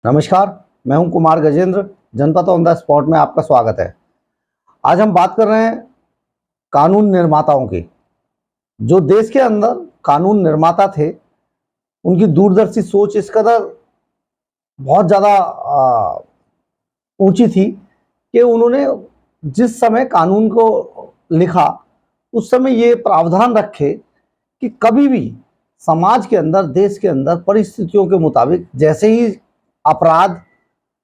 नमस्कार, मैं हूं कुमार गजेंद्र। जनपद ऑन द स्पॉट में आपका स्वागत है। आज हम बात कर रहे हैं कानून निर्माताओं की। जो देश के अंदर कानून निर्माता थे, उनकी दूरदर्शी सोच इस कदर बहुत ज़्यादा ऊंची थी कि उन्होंने जिस समय कानून को लिखा, उस समय ये प्रावधान रखे कि कभी भी समाज के अंदर, देश के अंदर परिस्थितियों के मुताबिक जैसे ही अपराध,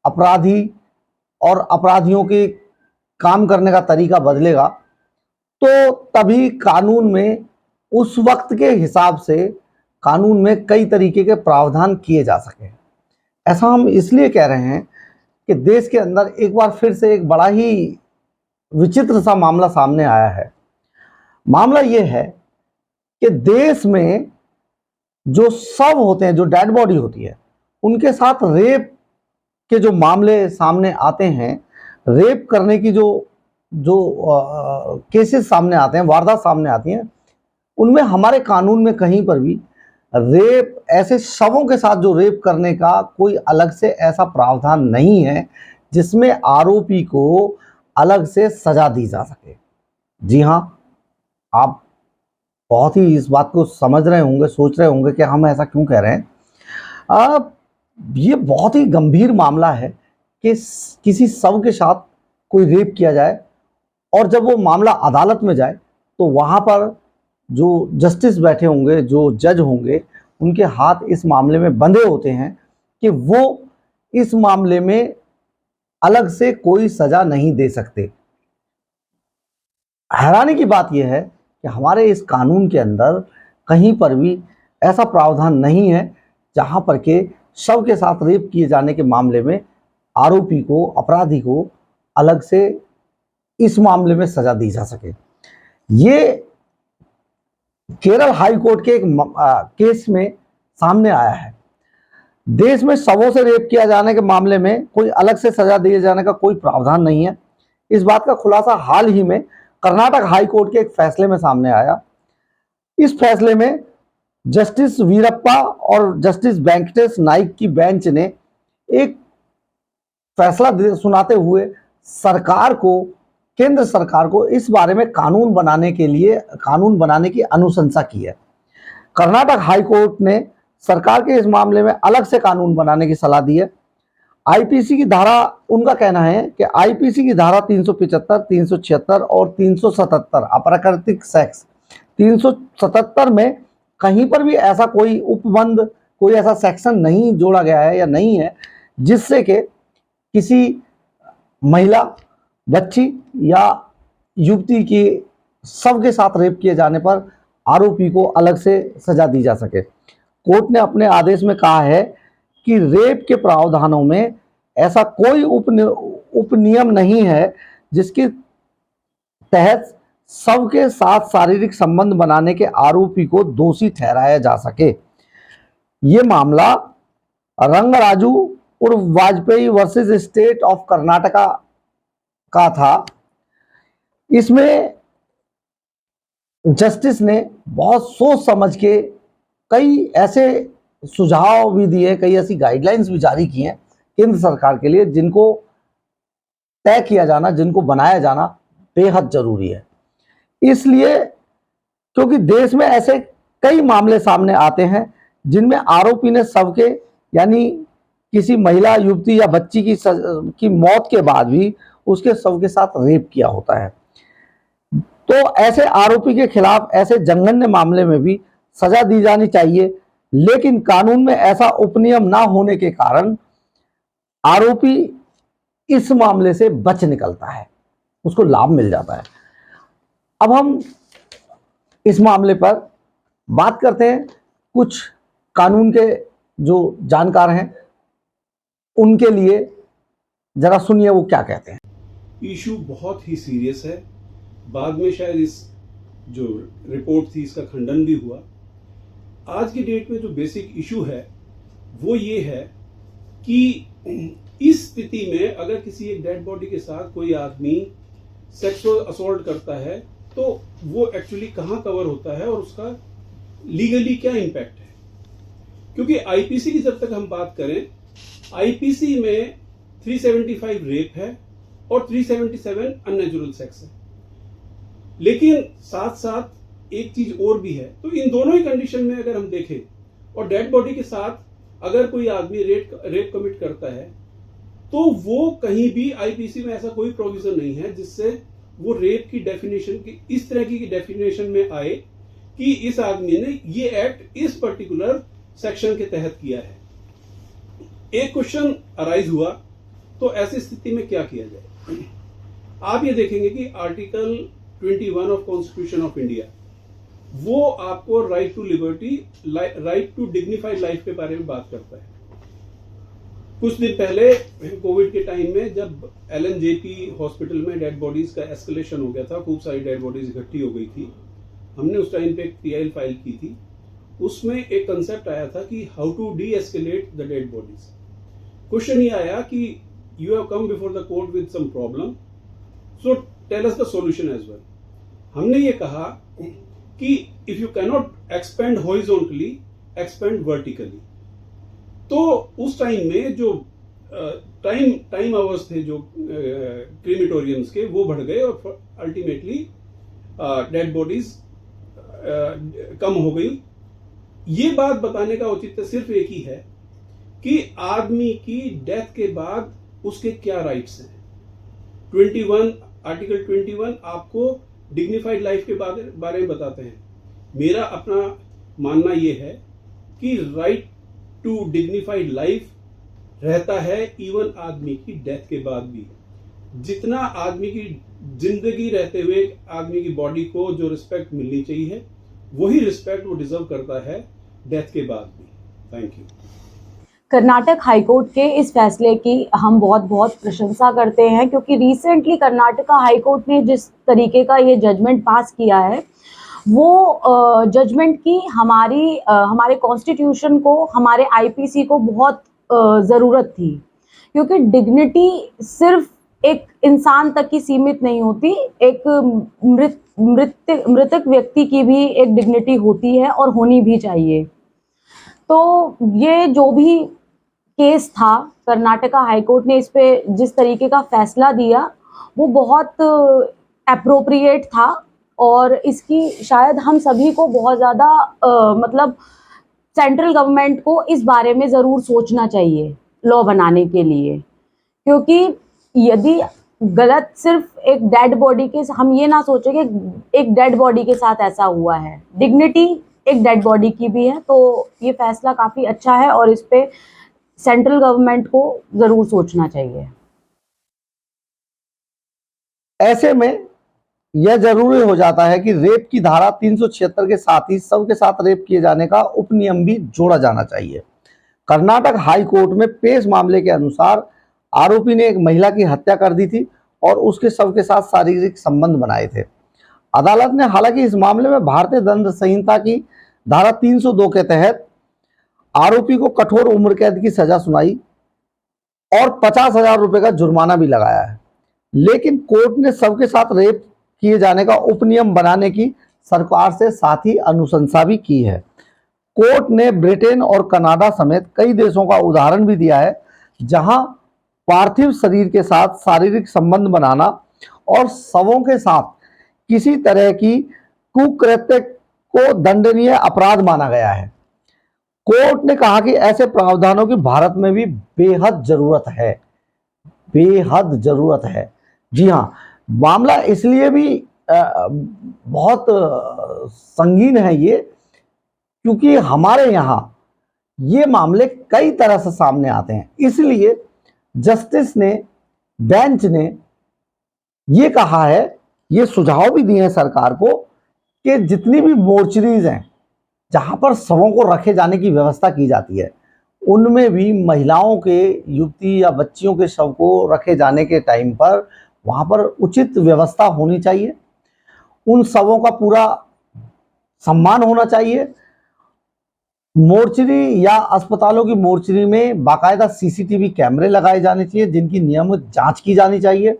अपराधी और अपराधियों के काम करने का तरीका बदलेगा, तो तभी कानून में उस वक्त के हिसाब से कानून में कई तरीके के प्रावधान किए जा सके। ऐसा हम इसलिए कह रहे हैं कि देश के अंदर एक बार फिर से एक बड़ा ही विचित्र सा मामला सामने आया है। मामला ये है कि देश में जो शव होते हैं, जो डेड बॉडी होती है, उनके साथ रेप के जो मामले सामने आते हैं, रेप करने की जो जो केसेस सामने आते हैं, वारदात सामने आती हैं, उनमें हमारे कानून में कहीं पर भी रेप, ऐसे शवों के साथ जो रेप करने का कोई अलग से ऐसा प्रावधान नहीं है जिसमें आरोपी को अलग से सजा दी जा सके। जी हाँ, आप बहुत ही इस बात को समझ रहे होंगे, सोच रहे होंगे कि हम ऐसा क्यों कह रहे हैं। ये बहुत ही गंभीर मामला है कि किसी शव के साथ कोई रेप किया जाए और जब वो मामला अदालत में जाए तो वहाँ पर जो जस्टिस बैठे होंगे, जो जज होंगे, उनके हाथ इस मामले में बंधे होते हैं कि वो इस मामले में अलग से कोई सजा नहीं दे सकते। हैरानी की बात यह है कि हमारे इस कानून के अंदर कहीं पर भी ऐसा प्रावधान नहीं है जहाँ पर के शव के साथ रेप किए जाने के मामले में आरोपी को, अपराधी को अलग से इस मामले में सजा दी जा सके। ये केरल हाई कोर्ट के एक केस में सामने आया है। देश में शवों से रेप किया जाने के मामले में कोई अलग से सजा दिए जाने का कोई प्रावधान नहीं है। इस बात का खुलासा हाल ही में कर्नाटक हाई कोर्ट के एक फैसले में सामने आया। इस फैसले में जस्टिस वीरप्पा और जस्टिस वेंकटेश नाइक की बेंच ने एक फैसला सुनाते हुए सरकार को, केंद्र सरकार को इस बारे में कानून बनाने की अनुशंसा की है। कर्नाटक हाई कोर्ट ने सरकार के इस मामले में अलग से कानून बनाने की सलाह दी है। आईपीसी की धारा, उनका कहना है कि आईपीसी की धारा 375, 376 और 377 अप्राकृतिक सेक्स 377 में कहीं पर भी ऐसा कोई उपबंध, कोई ऐसा सेक्शन नहीं जोड़ा गया है या नहीं है जिससे कि किसी महिला, बच्ची या युवती की शव के साथ रेप किए जाने पर आरोपी को अलग से सजा दी जा सके। कोर्ट ने अपने आदेश में कहा है कि रेप के प्रावधानों में ऐसा कोई उपनियम नहीं है जिसके तहत शव के साथ शारीरिक संबंध बनाने के आरोपी को दोषी ठहराया जा सके। ये मामला रंगराजू उर्फ Vajpayee versus state of Karnataka का था। इसमें जस्टिस ने बहुत सोच समझ के कई ऐसे सुझाव भी दिए, कई ऐसी गाइडलाइंस भी जारी की हैं केंद्र सरकार के लिए, जिनको तय किया जाना, जिनको बनाया जाना बेहद जरूरी है। इसलिए क्योंकि देश में ऐसे कई मामले सामने आते हैं जिनमें आरोपी ने शव के, यानी किसी महिला, युवती या बच्ची की मौत के बाद भी उसके शव के साथ रेप किया होता है। तो ऐसे आरोपी के खिलाफ ऐसे जघन्य मामले में भी सजा दी जानी चाहिए, लेकिन कानून में ऐसा उपनियम ना होने के कारण आरोपी इस मामले से बच निकलता है, उसको लाभ मिल जाता है। अब हम इस मामले पर बात करते हैं। कुछ कानून के जो जानकार हैं उनके लिए जरा सुनिए वो क्या कहते हैं। इशू बहुत ही सीरियस है। बाद में शायद इस जो रिपोर्ट थी इसका खंडन भी हुआ। आज की डेट में जो बेसिक इशू है वो ये है कि इस स्थिति में अगर किसी एक डेड बॉडी के साथ कोई आदमी सेक्सुअल असॉल्ट करता है तो वो एक्चुअली कहां कवर होता है और उसका लीगली क्या इंपैक्ट है। क्योंकि आईपीसी की जब तक हम बात करें, आईपीसी में 375 रेप है और 377 अननेचुरल सेक्स है। लेकिन साथ साथ एक चीज और भी है, तो इन दोनों ही कंडीशन में अगर हम देखें और डेड बॉडी के साथ अगर कोई आदमी रेप कमिट करता है, तो वो कहीं भी आईपीसी में ऐसा कोई प्रोविजन नहीं है जिससे वो रेप की डेफिनेशन की इस तरह की डेफिनेशन में आए कि इस आदमी ने ये एक्ट इस पर्टिकुलर सेक्शन के तहत किया है। एक क्वेश्चन अराइज हुआ, तो ऐसी स्थिति में क्या किया जाए? आप ये देखेंगे कि article 21 of constitution of India वो आपको right to liberty, right to dignified life के बारे में बात करता है। कुछ दिन पहले कोविड के टाइम में जब एलएनजेपी हॉस्पिटल में डेड बॉडीज का एस्केलेशन हो गया था, खूब सारी डेड बॉडीज इकट्ठी हो गई थी, हमने उस टाइम पे एक पीआई फाइल की थी। उसमें एक कंसेप्ट आया था कि how to deescalate the dead bodies. Question ये आया कि you have come before the court with some problem, so tell us the solution as well. हमने ये कहा कि if you can not expand horizontally, expand vertically. तो उस time में जो टाइम आवर्स थे जो क्रीमेटोरियम्स के, वो बढ़ गए और अल्टीमेटली डेड बॉडीज कम हो गई। ये बात बताने का औचित्य सिर्फ एक ही है कि आदमी की डेथ के बाद उसके क्या राइट्स हैं। 21 आर्टिकल 21 आपको डिग्निफाइड लाइफ के बारे में बताते हैं। मेरा अपना मानना यह है कि राइट टू डिग्निफाइड लाइफ रहता है इवन आदमी की डेथ के बाद भी। जितना आदमी की जिंदगी रहते हुए आदमी की बॉडी को जो रिस्पेक्ट मिलनी चाहिए, वही रिस्पेक्ट वो डिजर्व करता है डेथ के बाद भी। Thank you. कर्नाटक हाईकोर्ट के इस फैसले की हम बहुत बहुत प्रशंसा करते हैं, क्योंकि रिसेंटली कर्नाटक हाईकोर्ट ने जिस तरीके का ये जजमेंट पास किया है, वो जजमेंट की हमारे कॉन्स्टिट्यूशन को, हमारे आईपीसी को बहुत ज़रूरत थी। क्योंकि डिग्निटी सिर्फ एक इंसान तक की सीमित नहीं होती, एक मृतक व्यक्ति की भी एक डिग्निटी होती है और होनी भी चाहिए। तो ये जो भी केस था, कर्नाटका हाईकोर्ट ने इस पे जिस तरीके का फैसला दिया, वो बहुत एप्रोप्रिएट था और इसकी शायद हम सभी को बहुत ज़्यादा मतलब सेंट्रल गवर्नमेंट को इस बारे में ज़रूर सोचना चाहिए लॉ बनाने के लिए। क्योंकि यदि गलत सिर्फ एक डेड बॉडी के, हम ये ना सोचें कि एक डेड बॉडी के साथ ऐसा हुआ है, डिग्निटी एक डेड बॉडी की भी है। तो ये फैसला काफ़ी अच्छा है और इस पे सेंट्रल गवर्नमेंट को ज़रूर सोचना चाहिए। ऐसे में यह जरूरी हो जाता है कि रेप की धारा 376 के साथ ही सबके साथ रेप किए जाने का उपनियम भी जोड़ा जाना चाहिए। कर्नाटक हाई कोर्ट में पेश मामले के अनुसार आरोपी ने एक महिला की हत्या कर दी थी और उसके शव के साथ शारीरिक संबंध बनाए थे। अदालत ने हालांकि इस मामले में भारतीय दंड संहिता की धारा 302 के तहत आरोपी को कठोर उम्र कैद की सजा सुनाई और 50,000 रुपए का जुर्माना भी लगाया है। लेकिन कोर्ट ने सबके साथ रेप किए जाने का उपनियम बनाने की सरकार से साथ ही अनुशंसा भी की है। कोर्ट ने ब्रिटेन और कनाडा समेत कई देशों का उदाहरण भी दिया है जहां पार्थिव शरीर के साथ शारीरिक संबंध बनाना और शवों के साथ किसी तरह की कुकृत्य को दंडनीय अपराध माना गया है। कोर्ट ने कहा कि ऐसे प्रावधानों की भारत में भी बेहद जरूरत है, बेहद जरूरत है। जी हाँ, मामला इसलिए भी बहुत संगीन है ये, क्योंकि हमारे यहाँ ये मामले कई तरह से सामने आते हैं। इसलिए जस्टिस ने, बेंच ने ये कहा है, ये सुझाव भी दिए हैं सरकार को कि जितनी भी मोर्चरीज हैं जहाँ पर शवों को रखे जाने की व्यवस्था की जाती है, उनमें भी महिलाओं के, युवती या बच्चियों के शव को रखे जाने के टाइम पर वहाँ पर उचित व्यवस्था होनी चाहिए। उन शवों का पूरा सम्मान होना चाहिए। मोर्चरी या अस्पतालों की मोर्चरी में बाकायदा सीसीटीवी कैमरे लगाए जाने चाहिए जिनकी नियमित जांच की जानी चाहिए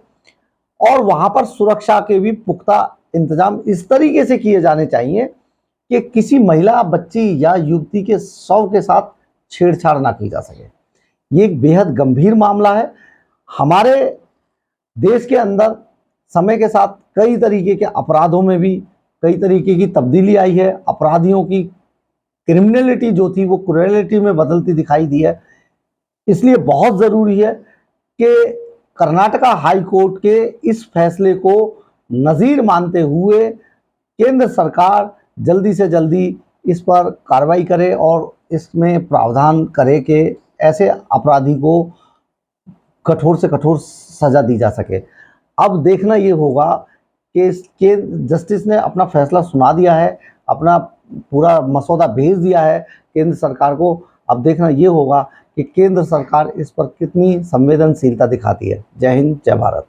और वहाँ पर सुरक्षा के भी पुख्ता इंतजाम इस तरीके से किए जाने चाहिए कि किसी महिला, बच्ची या युवती के शव के साथ छेड़छाड़ ना की जा सके। ये एक बेहद गंभीर मामला है। हमारे देश के अंदर समय के साथ कई तरीके के अपराधों में भी कई तरीके की तब्दीली आई है। अपराधियों की क्रिमिनलिटी जो थी वो क्रूएलिटी में बदलती दिखाई दी है। इसलिए बहुत ज़रूरी है कि कर्नाटका हाई कोर्ट के इस फैसले को नज़ीर मानते हुए केंद्र सरकार जल्दी से जल्दी इस पर कार्रवाई करे और इसमें प्रावधान करे कि ऐसे अपराधी को कठोर से कठोर सज़ा दी जा सके। अब देखना ये होगा कि इसके जस्टिस ने अपना फैसला सुना दिया है, अपना पूरा मसौदा भेज दिया है केंद्र सरकार को। अब देखना ये होगा कि केंद्र सरकार इस पर कितनी संवेदनशीलता दिखाती है। जय हिंद, जय भारत।